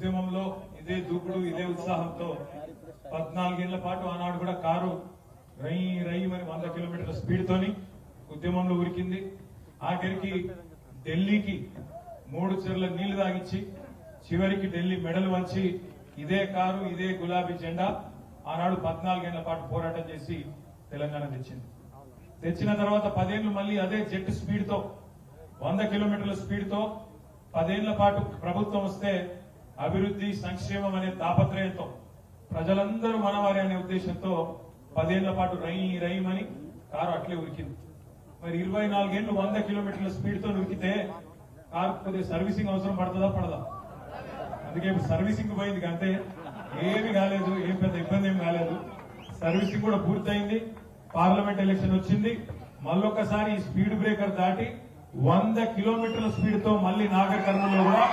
ఉద్యమంలో ఇదే దూకుడు ఇదే ఉత్సాహంతో 14 ఏళ్ల పాటు ఆనాడు కూడా కారు రై మరి 100 కిలోమీటర్ల స్పీడ్ తోని ఉద్యమంలో ఉరికింది. ఆఖరికి ఢిల్లీకి 3 చెర్ల నీళ్లు తాగిచ్చి చివరికి ఢిల్లీ మెడలు వంచి ఇదే కారు ఇదే గులాబీ జెండా ఆనాడు 14 ఏళ్ల పాటు పోరాటం చేసి తెలంగాణ తెచ్చింది. తెచ్చిన తర్వాత 10 ఏళ్లు మళ్ళీ అదే జెట్ స్పీడ్ తో 100 కిలోమీటర్ల స్పీడ్ తో 10 ఏళ్ల పాటు ప్రభుత్వం వస్తే అభివృద్ధి సంక్షేమం అనే తాపత్రయంతో ప్రజలందరూ మనవారి అనే ఉద్దేశంతో 10 ఏళ్ల పాటు రైమని కారు అట్లే ఉరికింది. మరి 24 ఏళ్లు 100 కిలోమీటర్ల స్పీడ్ తో ఉరికితే కారు కొద్దిగా సర్వీసింగ్ అవసరం పడుతుందా పడదా? అందుకే ఇప్పుడు సర్వీసింగ్ పోయింది అంతే, ఏమి కాలేదు, ఏం పెద్ద ఇబ్బంది ఏం కాలేదు. సర్వీసింగ్ కూడా పూర్తయింది. పార్లమెంట్ ఎలక్షన్ వచ్చింది. మళ్ళొక్కసారి ఈ స్పీడ్ బ్రేకర్ దాటి 100 కిలోమీటర్ల స్పీడ్ తో మళ్ళీ నాగర్ కర్నూలులో కూడా